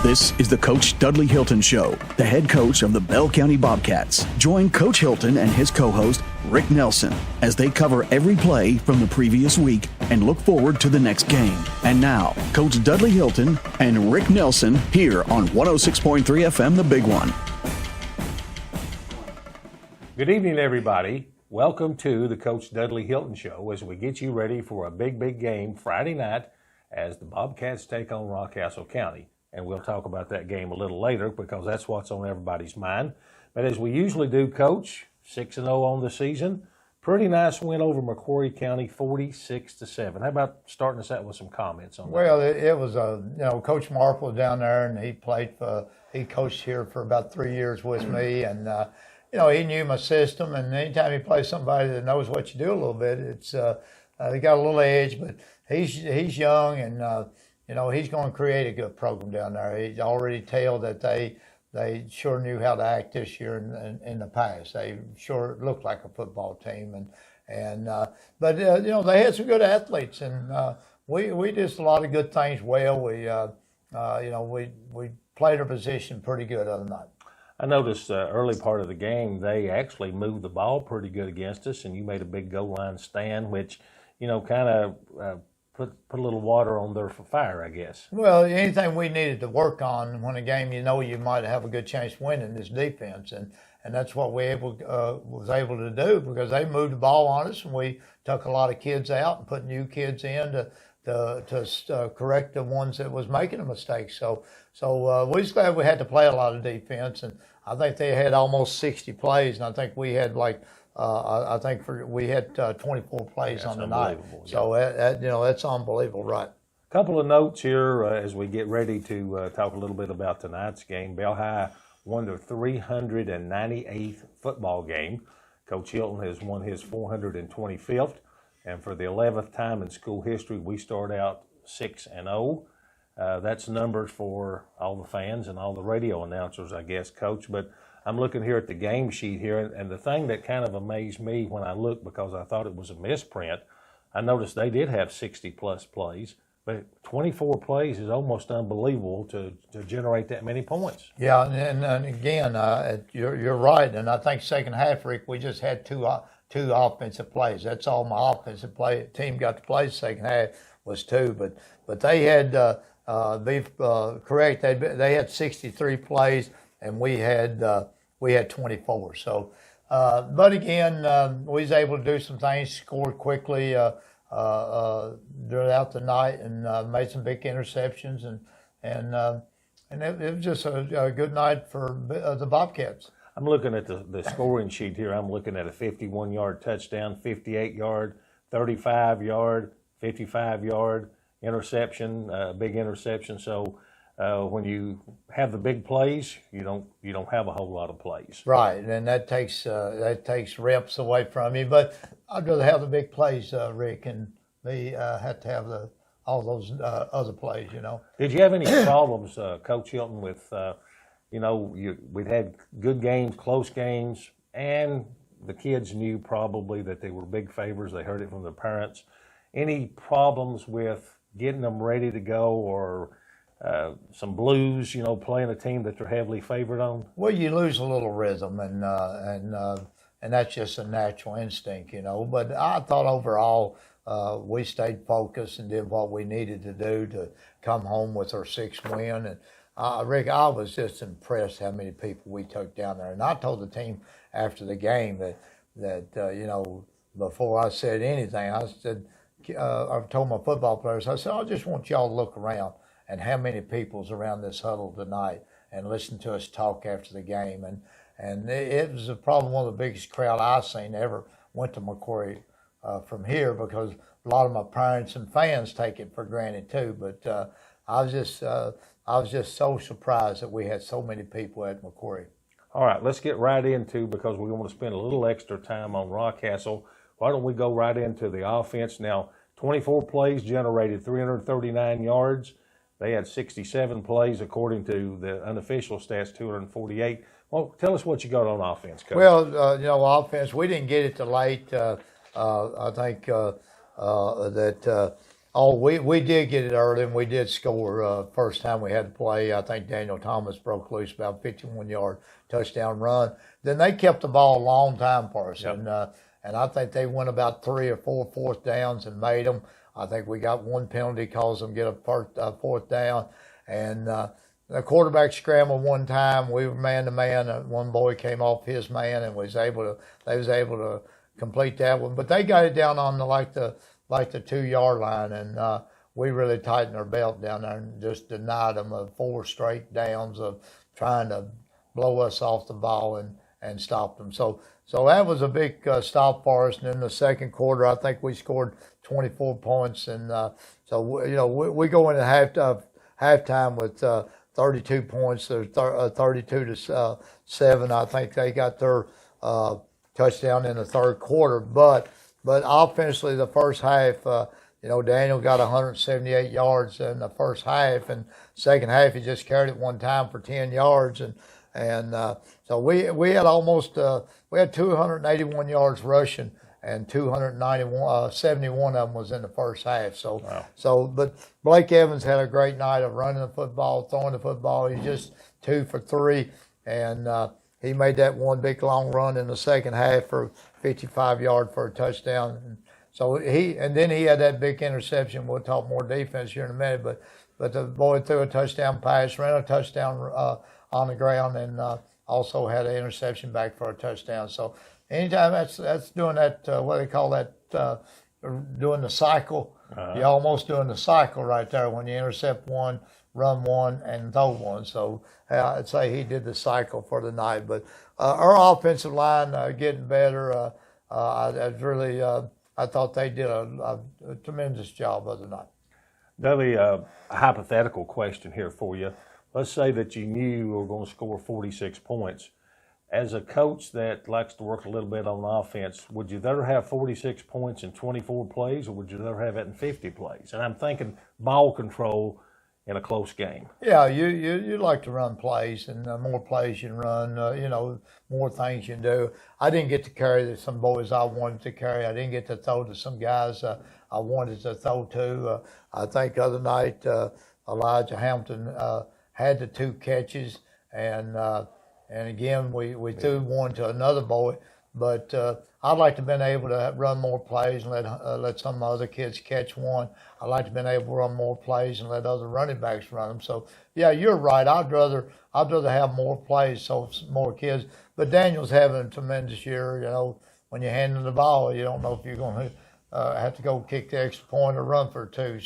This is the Coach Dudley Hilton Show, the head coach of the Bell County Bobcats. Join Coach Hilton and his co-host, Rick Nelson, as they cover every play from the previous week and look forward to the next game. And now, Coach Dudley Hilton and Rick Nelson here on 106.3 FM, The Big One. Good evening, everybody. Welcome to the Coach Dudley Hilton Show as we get you ready for a big game Friday night as the Bobcats take on Rockcastle County. And we'll talk about that game a little later because that's what's on everybody's mind. But as we usually do, Coach, 6-0 on the season. Pretty nice win over Macquarie County, 46-7. How about starting us out with some comments on that? Well, it was Coach Marple down there, and he coached here for about 3 years with me, and he knew my system. And anytime he plays somebody that knows what you do a little bit, it's they got a little edge. But he's young, and he's going to create a good program down there. He's already told that they sure knew how to act this year in the past. They sure looked like a football team, but they had some good athletes, and we did a lot of good things well. We played our position pretty good other than that. I noticed early part of the game they actually moved the ball pretty good against us, and you made a big goal line stand, which kind of put a little water on their fire, I guess. Well, anything we needed to work on when a game you might have a good chance of winning is defense, and that's what we was able to do because they moved the ball on us, and we took a lot of kids out and put new kids in to correct the ones that was making a mistake. So we're just glad we had to play a lot of defense, and I think they had almost 60 plays, and I think we had we had 24 plays on the night. Yeah. So that's unbelievable, right? A couple of notes here as we get ready to talk a little bit about tonight's game. Bell High won their 398th football game. Coach Hilton has won his 425th, and for the 11th time in school history, we start out 6-0. That's numbers for all the fans and all the radio announcers, I guess, Coach. But I'm looking here at the game sheet here, and the thing that kind of amazed me when I looked, because I thought it was a misprint, I noticed they did have 60-plus plays, but 24 plays is almost unbelievable to generate that many points. Yeah, and again, you're right, and I think second half, Rick, we just had two offensive plays. That's all my offensive team got to play. Second half was two, but they had correct. They had 63 plays, and we had 24. So, but again, we was able to do some things, scored quickly throughout the night, and made some big interceptions, and it was just a good night for the Bobcats. I'm looking at the scoring sheet here. I'm looking at a 51-yard touchdown, 58-yard, 35-yard, 55-yard interception, big interception. So when you have the big plays, you don't have a whole lot of plays. Right, and that takes reps away from you. But I'd rather have the big plays, Rick, and they had to have all those other plays. Did you have any problems, Coach Hilton, with we'd had good games, close games, and the kids knew probably that they were big favors. They heard it from their parents. Any problems with getting them ready to go, or some blues, playing a team that they're heavily favored on? Well, you lose a little rhythm, and that's just a natural instinct, But I thought overall we stayed focused and did what we needed to do to come home with our sixth win. And Rick, I was just impressed how many people we took down there. And I told the team after the game that before I said anything, I said, I told my football players, I said, I just want y'all to look around and how many people's around this huddle tonight and listen to us talk after the game. And it was probably one of the biggest crowd I've seen ever went to Macquarie from here, because a lot of my parents and fans take it for granted too. But I was just so surprised that we had so many people at Macquarie. All right, let's get right into, because we want to spend a little extra time on Rockcastle. Why don't we go right into the offense now? 24 plays generated 339 yards. They had 67 plays according to the unofficial stats, 248. Well, tell us what you got on offense, Coach. Well, offense, we didn't get it till late. I think that Oh, we did get it early, and we did score. First time we had to play, I think Daniel Thomas broke loose about 51-yard touchdown run. Then they kept the ball a long time for us, Yep. and I think they went about 3 or 4 fourth downs and made them. I think we got one penalty, caused them get a fourth down, and the quarterback scrambled one time. We were man to man. One boy came off his man and they was able to complete that one, but they got it down on the 2-yard line, and we really tightened our belt down there and just denied them 4 straight downs of trying to blow us off the ball and stop them. So that was a big stop for us. And in the second quarter, I think we scored 24 points, and we go into halftime with 32 points. There's 32-7. I think they got their touchdown in the third quarter, but offensively, the first half, Daniel got 178 yards in the first half, and second half he just carried it one time for 10 yards, and so we had almost we had 281 yards rushing, and 71 of them was in the first half. So wow. But Blake Evans had a great night of running the football, throwing the football. He's just 2 for 3, and he made that one big long run in the second half for 55 yards for a touchdown. So then he had that big interception. We'll talk more defense here in a minute, but the boy threw a touchdown pass, ran a touchdown on the ground, and also had an interception back for a touchdown. So anytime that's doing that, what they call that, doing the cycle. You're almost doing the cycle right there when you intercept one, run one, and throw one. So I'd say he did the cycle for the night. But our offensive line getting better. I thought they did a tremendous job of the night. Dudley, a hypothetical question here for you. Let's say that you knew you were going to score 46 points. As a coach that likes to work a little bit on offense, would you rather have 46 points in 24 plays, or would you rather have it in 50 plays? And I'm thinking ball control in a close game. Yeah, you like to run plays, and the more plays you run, more things you do. I didn't get to carry some boys I wanted to carry. I didn't get to throw to some guys I wanted to throw to. I think the other night Elijah Hampton had the 2 catches, and again we threw one to another boy. But I'd like to have been able to run more plays and let some other kids catch one. I'd like to have been able to run more plays and let other running backs run them. So yeah, you're right. I'd rather have more plays, so more kids. But Daniel's having a tremendous year. When you're handing the ball, you don't know if you're going to have to go kick the extra point or run for 2.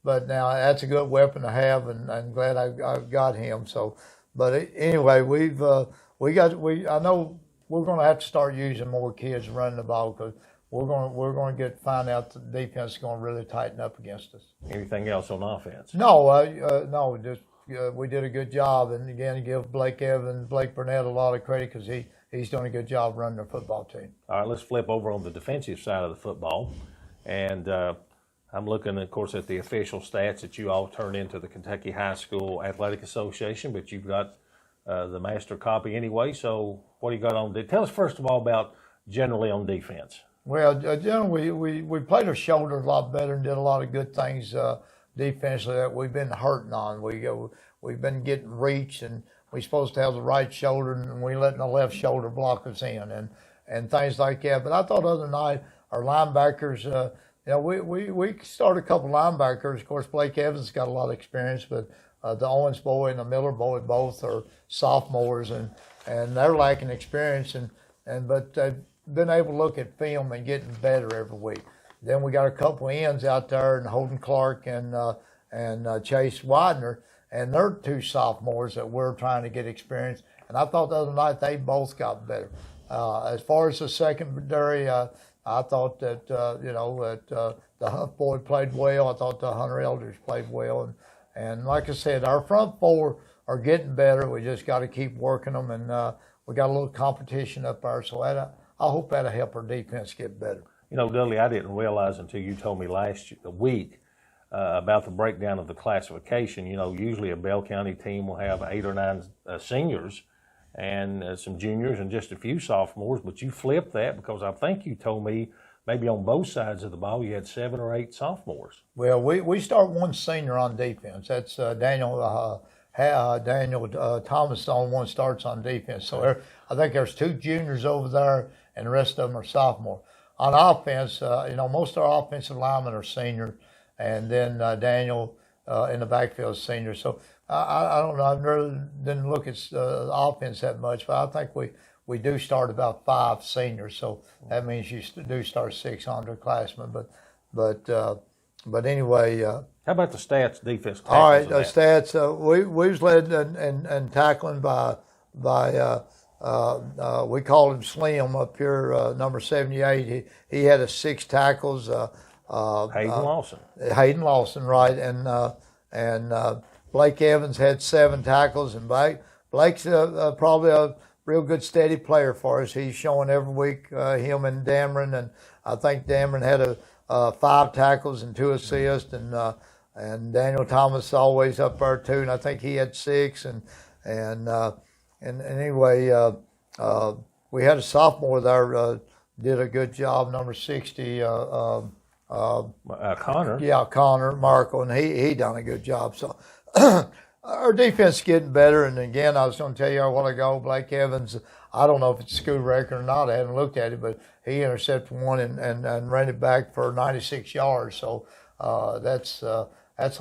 But now that's a good weapon to have, and I'm glad I got him. So, but anyway, I know we're going to have to start using more kids running the ball, because we're going to find out the defense is going to really tighten up against us. Anything else on offense? No, just we did a good job, and again, give Blake Burnett a lot of credit, because he's doing a good job running the football team. All right, let's flip over on the defensive side of the football, and I'm looking, of course, at the official stats that you all turn into the Kentucky High School Athletic Association, but you've got the master copy anyway. So what do you got on? Tell us first of all about generally on defense. Well, generally we played our shoulder a lot better and did a lot of good things defensively that we've been hurting on. We've been getting reached, and we're supposed to have the right shoulder, and we're letting the left shoulder block us in, and things like that. But I thought the other night our linebackers. We started a couple linebackers. Of course, Blake Evans got a lot of experience, but the Owens boy and the Miller boy both are sophomores, and they're lacking experience, but they've been able to look at film and getting better every week. Then we got a couple ends out there, and Holden Clark and Chase Widener, and they're 2 sophomores that we're trying to get experience. And I thought the other night they both got better. As far as the secondary, I thought that the Huff boy played well. I thought the Hunter Eldridge played well, and like I said, our front 4 are getting better. We just got to keep working them, and we got a little competition up there. So I hope that'll help our defense get better. Dudley, I didn't realize until you told me last week about the breakdown of the classification. Usually a Bell County team will have 8 or 9 seniors and some juniors and just a few sophomores, but you flipped that, because I think you told me maybe on both sides of the ball, you had 7 or 8 sophomores. Well, we start one senior on defense. That's Daniel Thomas. The only one starts on defense. So I think there's 2 juniors over there, and the rest of them are sophomore. On offense, most of our offensive linemen are senior, and then Daniel in the backfield is senior. So I don't know. I really didn't look at offense that much, but I think we do start about 5 seniors. So that means you do start 6 underclassmen. But anyway. How about the stats, defense? All right, stats. We was led in tackling by we called him Slim up here, number 78. He had 6 tackles. Hayden Lawson, right, and Blake Evans had 7 tackles, and Blake's probably a real good steady player for us. He's showing every week, him and Dameron, and I think Dameron had 5 tackles and 2 assists, and Daniel Thomas always up there too, and I think he had 6, and anyway, we had a sophomore there, did a good job, number 60, Connor. Yeah, Connor Marco, and he done a good job. So our defense is getting better. And again, I was going to tell you a while ago, Blake Evans, I don't know if it's a school record or not. I haven't looked at it, but he intercepted one and ran it back for 96 yards. So that's a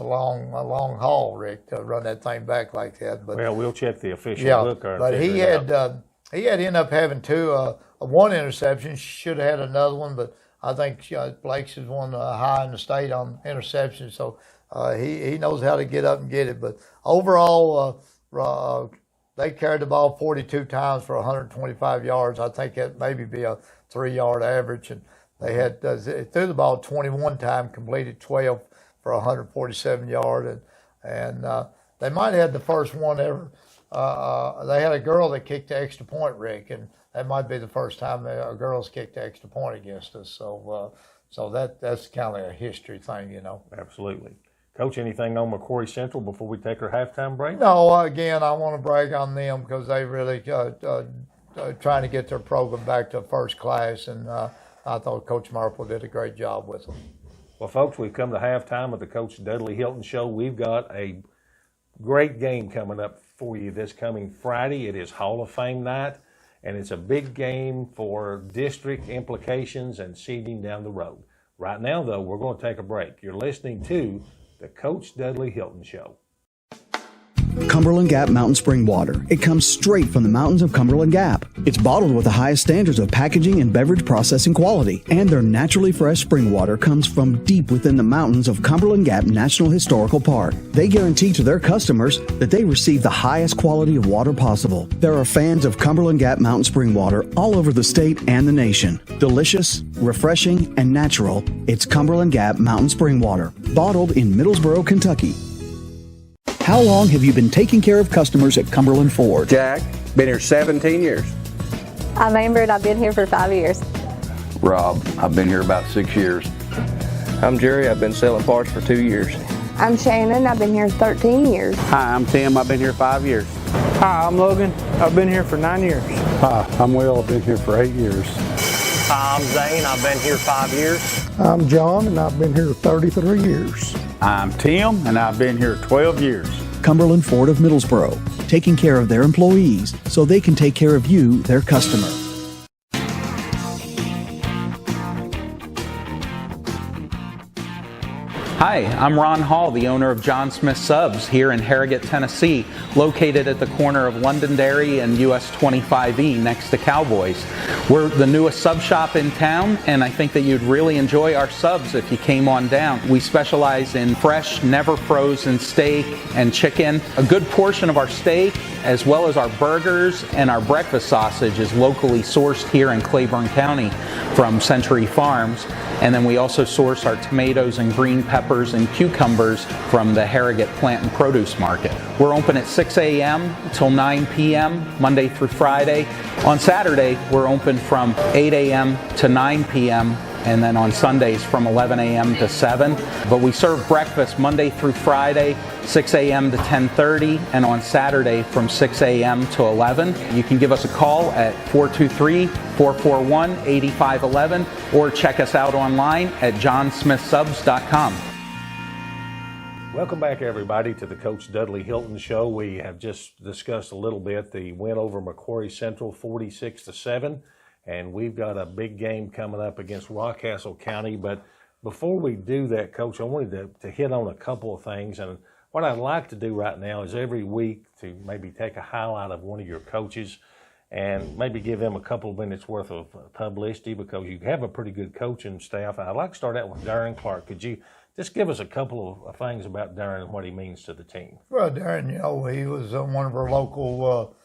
long haul, Rick, to run that thing back like that. But well, we'll check the official book. But he had ended up having 2, 1 interception. Should have had another one, but I think Blake's is one high in the state on interceptions, so he knows how to get up and get it. But overall, they carried the ball 42 times for 125 yards. I think that maybe be a 3-yard average. And they had threw the ball 21 times, completed 12 for 147 yards. And they might have had the first one ever. They had a girl that kicked the extra point, Rick, and that might be the first time a girl's kicked the extra point against us. So that's kind of a history thing, Absolutely. Coach, anything on McCrory Central before we take our halftime break? No, again, I want to brag on them because they really trying to get their program back to first class, and I thought Coach Marple did a great job with them. Well, folks, we've come to halftime of the Coach Dudley Hilton Show. We've got a great game coming up for you this coming Friday. It is Hall of Fame night, and it's a big game for district implications and seeding down the road. Right now, though, we're going to take a break. You're listening to the Coach Dudley Hilton Show. Cumberland Gap Mountain Spring Water. It comes straight from the mountains of Cumberland Gap. It's bottled with the highest standards of packaging and beverage processing quality. And their naturally fresh spring water comes from deep within the mountains of Cumberland Gap National Historical Park. They guarantee to their customers that they receive the highest quality of water possible. There are fans of Cumberland Gap Mountain Spring Water all over the state and the nation. Delicious, refreshing, and natural, it's Cumberland Gap Mountain Spring Water. Bottled in Middlesboro, Kentucky. How long have you been taking care of customers at Cumberland Ford? Jack, been here 17 years. I'm Amber, and I've been here for 5 years. Rob, I've been here about 6 years. I'm Jerry, I've been selling parts for 2 years. I'm Shannon, I've been here 13 years. Hi, I'm Tim, I've been here 5 years. Hi, I'm Logan, I've been here for 9 years. Hi, I'm Will, I've been here for 8 years. Hi, I'm Zane, I've been here 5 years. I'm John, and I've been here 33 years. I'm Tim, and I've been here 12 years. Cumberland Ford of Middlesboro, taking care of their employees so they can take care of you, their customer. Hi, I'm Ron Hall, the owner of John Smith Subs here in Harrogate, Tennessee, located at the corner of Londonderry and US 25E next to Cowboys. We're the newest sub shop in town, and I think that you'd really enjoy our subs if you came on down. We specialize in fresh, never frozen steak and chicken. A good portion of our steak, as well as our burgers and our breakfast sausage, is locally sourced here in Claiborne County from Century Farms. And then we also source our tomatoes and green peppers and cucumbers from the Harrogate Plant and Produce Market. We're open at 6 a.m. till 9 p.m. Monday through Friday. On Saturday, we're open from 8 a.m. to 9 p.m. and then on Sundays from 11 a.m. to 7. But we serve breakfast Monday through Friday, 6 a.m. to 10:30, and on Saturday from 6 a.m. to 11. You can give us a call at 423-441-8511 or check us out online at johnsmithsubs.com. Welcome back, everybody, to the Coach Dudley Hilton Show. We have just discussed a little bit the win over Macquarie Central, 46-7, and we've got a big game coming up against Rockcastle County. But before we do that, Coach, I wanted to hit on a couple of things. And what I'd like to do right now is every week to maybe take a highlight of one of your coaches and maybe give them a couple of minutes worth of publicity, because you have a pretty good coaching staff. And I'd like to start out with Darren Clark. Could you just give us a couple of things about Darren and what he means to the team? Well, Darren, he was one of our local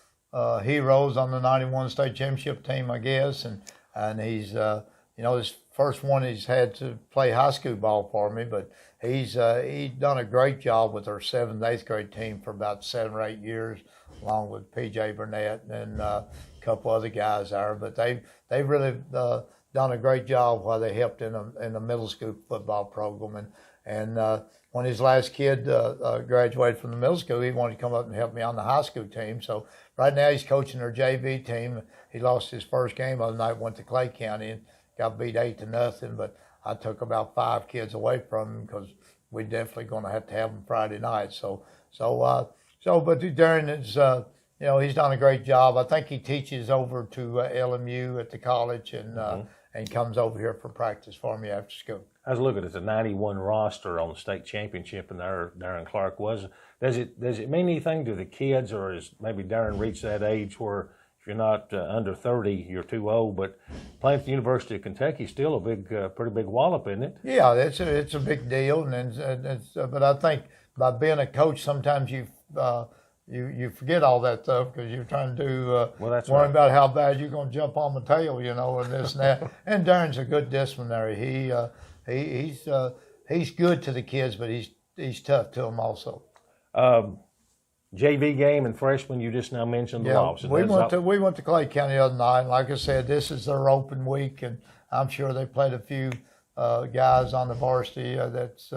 heroes on the 91 state championship team, I guess. And he's, his first one he's had to play high school ball for me, but he's done a great job with our 7th, 8th grade team for about 7 or 8 years, along with P.J. Burnett and a couple other guys there. But they've really done a great job while they helped in the middle school football program. And when his last kid graduated from the middle school, he wanted to come up and help me on the high school team. So right now he's coaching their JV team. He lost his first game the other night, went to Clay County and got beat 8-0. But I took about 5 kids away from him because we're definitely going to have them Friday night. But Darren is, he's done a great job. I think he teaches over to LMU at the college and comes over here for practice for me after school. I was looking at the 91 roster on the state championship, and there Darren Clark was. Does it mean anything to the kids, or is maybe Darren reached that age where if you're not under 30, you're too old? But playing at the University of Kentucky is still a pretty big wallop, isn't it? Yeah, it's a big deal, but I think by being a coach, sometimes you forget all that stuff because you're trying to worry about how bad you're going to jump on the tail, and this and that. And Darren's a good disciplinary. He's good to the kids, but he's tough to them also. JV game and freshman, you just now mentioned the loss. We went to Clay County the other night. Like I said, this is their open week, and I'm sure they played a few guys on the varsity that's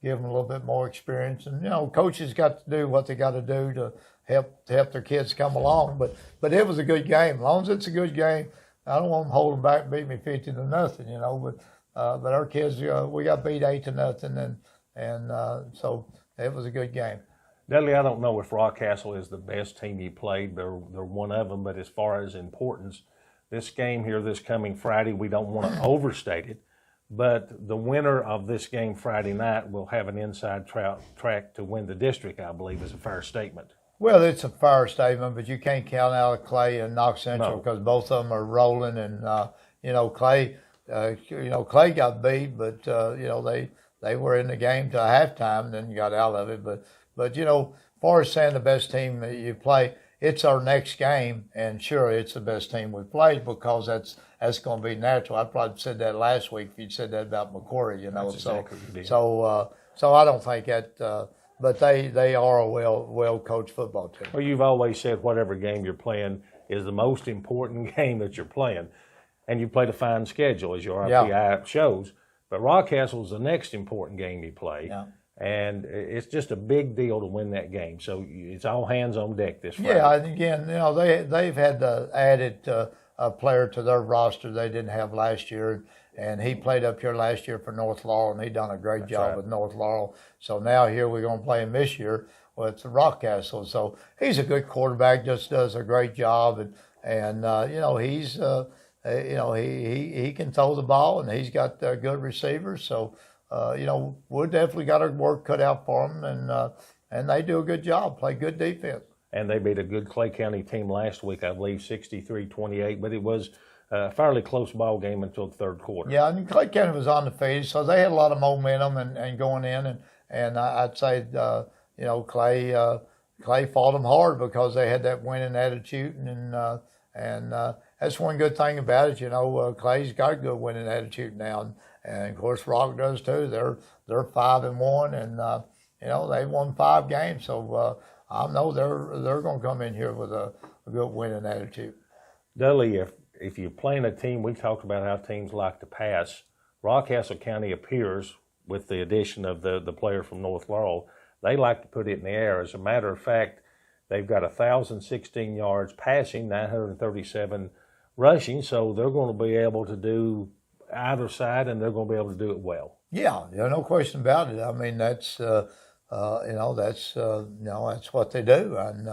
give them a little bit more experience. And coaches got to do what they got to do to help their kids come along. But it was a good game. As long as it's a good game, I don't want them holding back and beat me 50-0. But our kids, we got beat 8-0, and so it was a good game. Dudley, I don't know if Rockcastle is the best team you played. They're one of them, but as far as importance, this game here, this coming Friday, we don't want to overstate it, but the winner of this game Friday night will have an inside track to win the district, I believe, is a fair statement. Well, it's a fair statement, but you can't count out Clay and Knox Central because both of them are rolling, and Clay. Clay got beat, but they were in the game till halftime, and then got out of it. But as far as saying the best team that you play, it's our next game, and sure, it's the best team we played because that's going to be natural. I probably said that last week if you'd said that about Macquarie, That's exactly what you did. So I don't think that. But they are a well coached football team. Well, you've always said whatever game you're playing is the most important game that you're playing. And you played a fine schedule, as your RPI shows. But Rockcastle is the next important game you play. Yeah. And it's just a big deal to win that game. So it's all hands on deck this Friday. Yeah, and again, they've had added a player to their roster they didn't have last year. And he played up here last year for North Laurel, and he done a great job with North Laurel. So now here we're going to play him this year with Rockcastle. So he's a good quarterback, just does a great job. And he's... he can throw the ball, and he's got good receivers. So, we've definitely got our work cut out for them, and they do a good job, play good defense. And they beat a good Clay County team last week, I believe, 63-28, but it was a fairly close ball game until the third quarter. Yeah, and Clay County was on the feed, so they had a lot of momentum and going in, and I'd say, Clay fought them hard because they had that winning attitude, and that's one good thing about it. Clay's got a good winning attitude now, and of course Rock does too. They're 5-1, and they won 5 games, so I know they're going to come in here with a good winning attitude. Dudley, if you're playing a team, we talked about how teams like to pass Rockcastle County appears, with the addition of the player from North Laurel, they like to put it in the air. As a matter of fact, they've got 1,016 yards passing, 937 rushing, so they're going to be able to do either side, and they're going to be able to do it well. Yeah, no question about it. I mean, that's that's what they do. And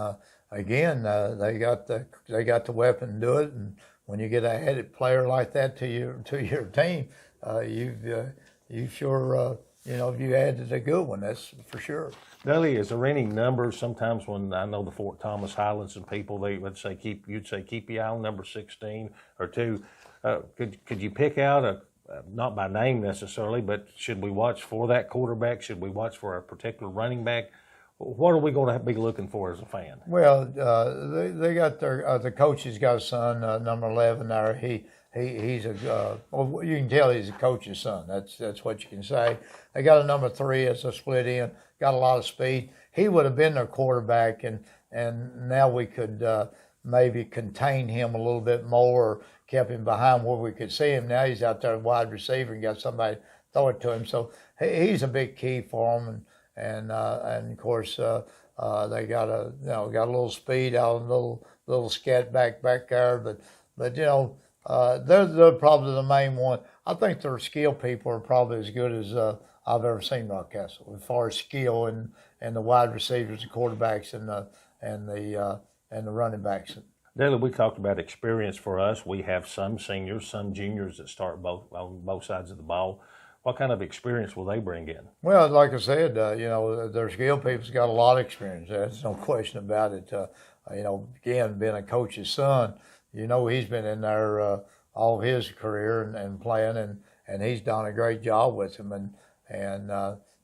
again, they got the weapon to do it. And when you get a headed player like that to your team, you've sure you added a good one. That's for sure. Dudley, is there any numbers? Sometimes when I know the Fort Thomas Highlands and people, they would say keep your eye on number 16 or 2. Could you pick out not by name necessarily, but should we watch for that quarterback? Should we watch for a particular running back? What are we going to be looking for as a fan? Well, they got the coach's got a son, number 11 there. He's well, you can tell he's a coach's son. That's what you can say. They got a number 3 as a split end. Got a lot of speed. He would have been their quarterback, and now we could maybe contain him a little bit more, or kept him behind where we could see him. Now he's out there wide receiver and got somebody throw it to him. So he's a big key for them, and of course they got a little speed out, a little scat back there, but they're probably the main one. I think their skill people are probably as good as I've ever seen Rockcastle as far as skill and the wide receivers, the quarterbacks, and the running backs. Dudley, we talked about experience for us. We have some seniors, some juniors that start on both sides of the ball. What kind of experience will they bring in? Well, like I said, their skill people's got a lot of experience. There's no question about it. Again, being a coach's son, he's been in there all of his career and playing, and he's done a great job with him, and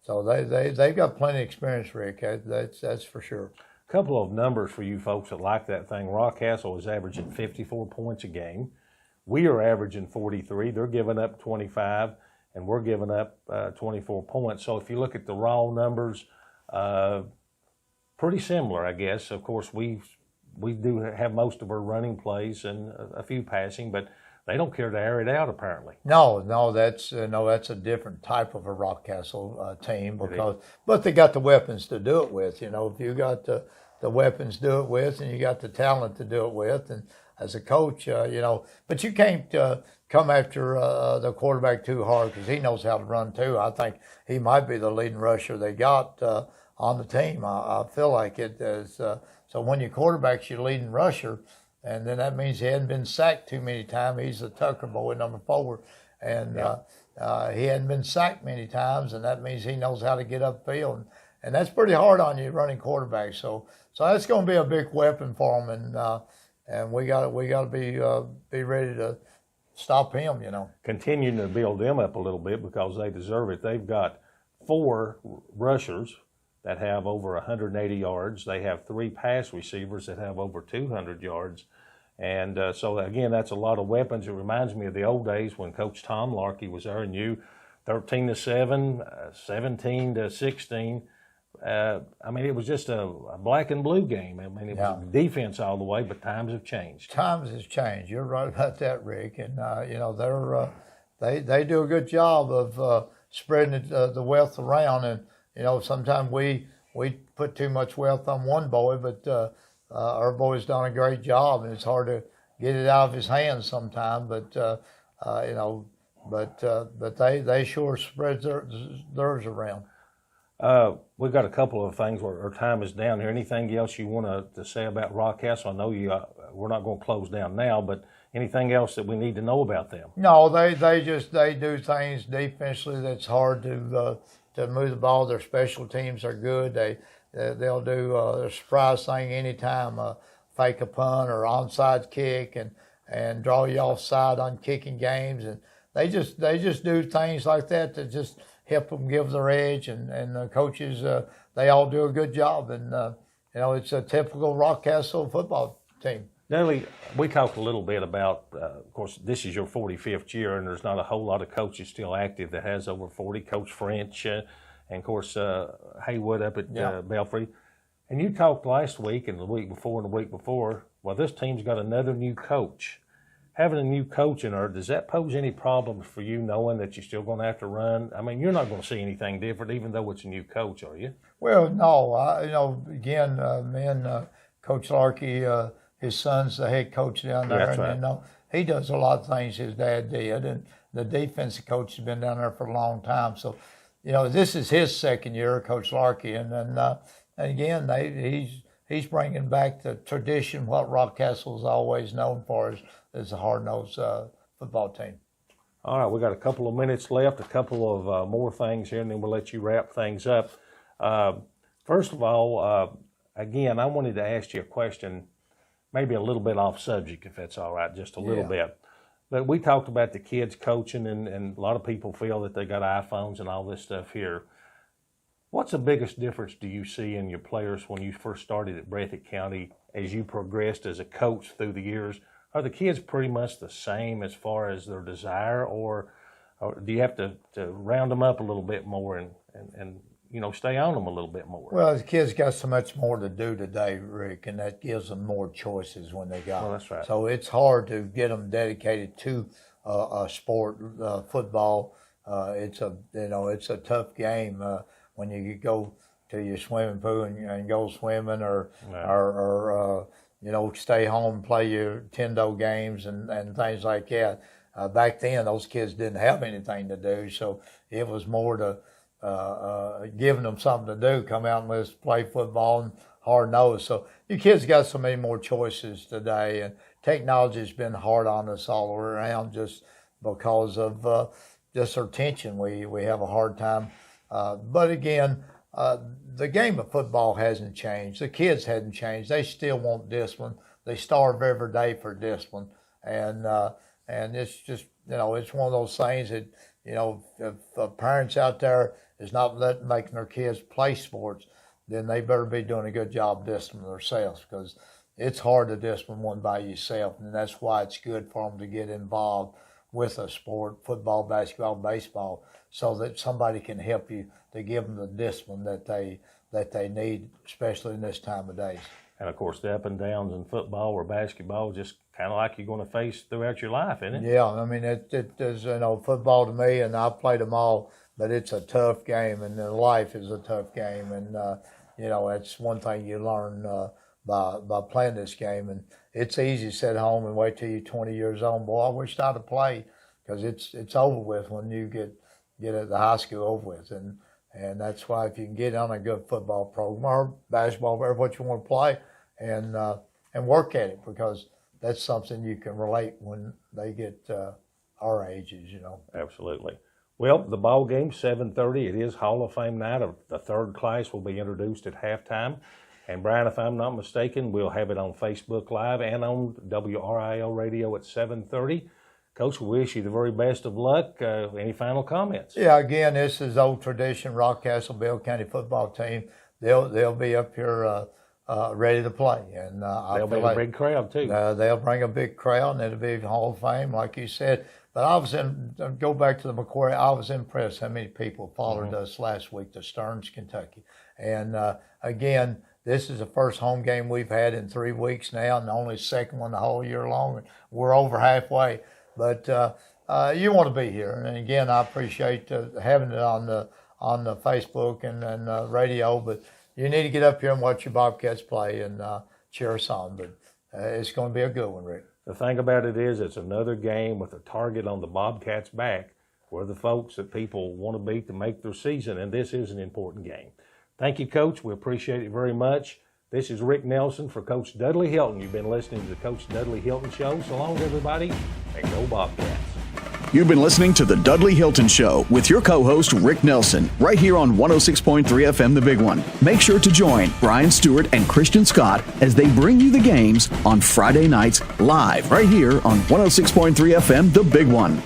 so they've got plenty of experience, Rick. That's for sure. A couple of numbers for you folks that like that thing. Rockcastle is averaging 54 points a game. We are averaging 43. They're giving up 25, and we're giving up 24 points. So if you look at the raw numbers, pretty similar, I guess. Of course, we do have most of our running plays and a few passing, but they don't care to air it out, apparently. No, that's a different type of a Rockcastle team but they got the weapons to do it with. If you got the weapons to do it with, and you got the talent to do it with, and as a coach, but you can't come after the quarterback too hard, because he knows how to run too. I think he might be the leading rusher they got on the team. I feel like it is. So when your quarterback's your leading rusher, and then that means he hadn't been sacked too many times. He's the Tucker boy, number 4, and he hadn't been sacked many times, and that means he knows how to get upfield, and that's pretty hard on you running quarterback. So that's going to be a big weapon for him, and we got to be ready to stop him. Continuing to build them up a little bit because they deserve it. They've got 4 rushers that have over 180 yards. They have 3 pass receivers that have over 200 yards. And so, again, that's a lot of weapons. It reminds me of the old days when Coach Tom Larkey was there, and you 13-7, 17-16. It was just a black and blue game. It was defense all the way, but times have changed. Times has changed. You're right about that, Rick. And, they do a good job of spreading the wealth around. And, sometimes we put too much wealth on one boy, but our boy's done a great job, and it's hard to get it out of his hands sometimes. But they sure spread theirs around. We've got a couple of things where our time is down here. Anything else you want to say about Rockcastle? I know we're not going to close down now, but anything else that we need to know about them? No, they do things defensively that's hard to move the ball. Their special teams are good. They'll do a surprise thing anytime, fake a punt or onside kick and draw you offside on kicking games, and they just do things like that to just help them give their edge, and the coaches they all do a good job, and it's a typical Rockcastle football team. Dudley, we talked a little bit about, of course, this is your 45th year, and there's not a whole lot of coaches still active that has over 40. Coach French, and of course Haywood up at Belfry. And you talked last week and the week before and the week before, well, this team's got another new coach. having a new coach in there, does that pose any problems for you knowing that you're still going to have to run? I mean, you're not going to see anything different, even though it's a new coach, are you? Well, no. Again, me and Coach Larkey, his son's the head coach down there. Yeah, that's right. And, he does a lot of things his dad did. And the defensive coach has been down there for a long time. So, this is his second year, Coach Larkey. And then, again, he's bringing back the tradition, what Rockcastle is always known for is a hard-nosed football team. All right, we got a couple of minutes left, a couple of more things here, and then we'll let you wrap things up. First of all, again, I wanted to ask you a question, maybe a little bit off subject, if that's all right, just a little bit. But we talked about the kids coaching, and a lot of people feel that they got iPhones and all this stuff here. What's the biggest difference do you see in your players when you first started at Breathitt County as you progressed as a coach through the years? Are the kids pretty much the same as far as their desire, or do you have to round them up a little bit more and stay on them a little bit more? Well, the kids got so much more to do today, Rick, and that gives them more choices when they got. Well, that's right. So it's hard to get them dedicated to a sport, football. It's a tough game when you go to your swimming pool and go swimming, or stay home and play your Nintendo games and things like that. Back then, those kids didn't have anything to do, so it was more to giving them something to do. Come out and let's play football and hard nose. So your kids got so many more choices today, and technology's been hard on us all around just because of just our tension. We have a hard time. But again, the game of football hasn't changed. The kids hadn't changed. They still want discipline. They starve every day for discipline, and it's just it's one of those things that if parents out there is not making their kids play sports, then they better be doing a good job disciplining themselves, because it's hard to discipline one by yourself, and that's why it's good for them to get involved with a sport, football, basketball, baseball, so that somebody can help you to give them the discipline that they need, especially in this time of days. And of course, the up and downs in football or basketball, just kind of like you're going to face throughout your life, isn't it? Yeah, I mean, it is, football to me, and I've played them all, but it's a tough game, and life is a tough game, and it's one thing you learn by playing this game. And it's easy to sit home and wait till you're 20 years old. Boy, I wish I'd have played, because it's over with when you get at the high school over with, and that's why if you can get on a good football program or basketball, whatever what you want to play, and work at it, because that's something you can relate when they get our ages, Absolutely. Well, the ball game, 7:30. It is Hall of Fame night. The third class will be introduced at halftime. And Brian, if I'm not mistaken, we'll have it on Facebook Live and on WRIL Radio at 7:30. Coach, we wish you the very best of luck. Any final comments? Yeah, again, this is old tradition. Rockcastle Bell County football team. They'll be up here ready to play, and they'll bring a big crowd too. They'll bring a big crowd, and it'll be Hall of Fame, like you said. But go back to the Macquarie. I was impressed how many people followed us last week to Stearns, Kentucky, and again, this is the first home game we've had in 3 weeks now, and the only second one the whole year long. We're over halfway. But you want to be here, and again, I appreciate having it on the Facebook and radio. But you need to get up here and watch your Bobcats play and cheer us on. But it's going to be a good one, Rick. The thing about it is, it's another game with a target on the Bobcats' back. We're the folks that people want to beat to make their season, and this is an important game. Thank you, Coach. We appreciate it very much. This is Rick Nelson for Coach Dudley Hilton. You've been listening to the Coach Dudley Hilton Show. So long, everybody, and go Bobcats. You've been listening to the Dudley Hilton Show with your co-host, Rick Nelson, right here on 106.3 FM, The Big One. Make sure to join Brian Stewart and Christian Scott as they bring you the games on Friday nights live right here on 106.3 FM, The Big One.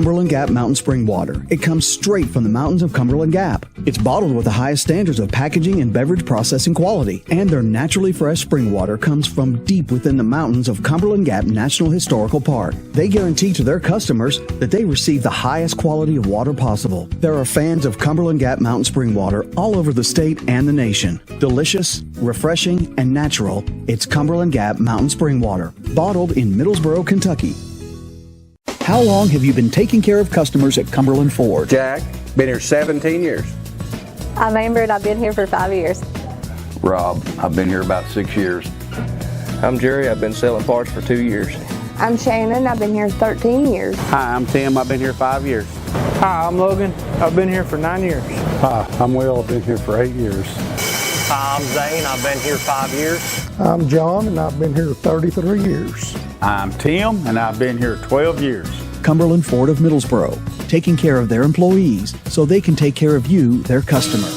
Cumberland Gap Mountain Spring water. It comes straight from the mountains of Cumberland Gap. It's bottled with the highest standards of packaging and beverage processing quality. And their naturally fresh spring water comes from deep within the mountains of Cumberland Gap National Historical Park. They guarantee to their customers that they receive the highest quality of water possible. There are fans of Cumberland Gap Mountain Spring water all over the state and the nation. Delicious, refreshing, and natural, it's Cumberland Gap Mountain Spring water, bottled in Middlesboro, Kentucky. How long have you been taking care of customers at Cumberland Ford? Jack, been here 17 years. I'm Amber, I've been here for 5 years. Rob, I've been here about 6 years. I'm Jerry. I've been selling parts for 2 years. I'm Shannon, I've been here 13 years. Hi, I'm Tim. I've been here 5 years. Hi, I'm Logan. I've been here for 9 years. Hi, I'm Will. I've been here for 8 years. Hi, I'm Zane. I've been here 5 years. I'm John, and I've been here 33 years. I'm Tim, and I've been here 12 years. Cumberland Ford of Middlesboro, taking care of their employees so they can take care of you, their customer.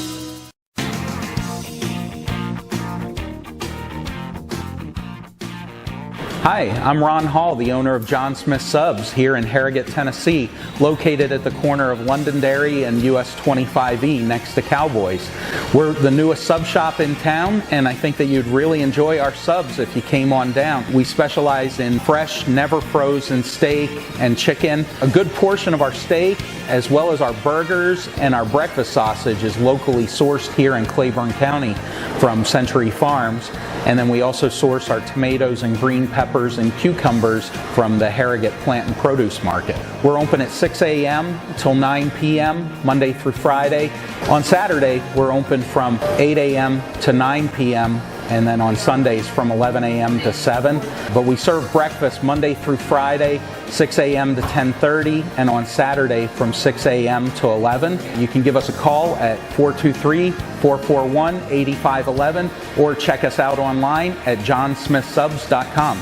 Hi, I'm Ron Hall, the owner of John Smith Subs here in Harrogate, Tennessee, located at the corner of Londonderry and US 25E next to Cowboys. We're the newest sub shop in town, and I think that you'd really enjoy our subs if you came on down. We specialize in fresh, never frozen steak and chicken. A good portion of our steak, as well as our burgers and our breakfast sausage, is locally sourced here in Claiborne County from Century Farms. And then we also source our tomatoes and green peppers and cucumbers from the Harrogate Plant and Produce Market. We're open at 6 a.m. till 9 p.m. Monday through Friday. On Saturday, we're open from 8 a.m. to 9 p.m. and then on Sundays from 11 a.m. to 7. But we serve breakfast Monday through Friday, 6 a.m. to 10:30, and on Saturday from 6 a.m. to 11. You can give us a call at 423-441-8511 or check us out online at johnsmithsubs.com.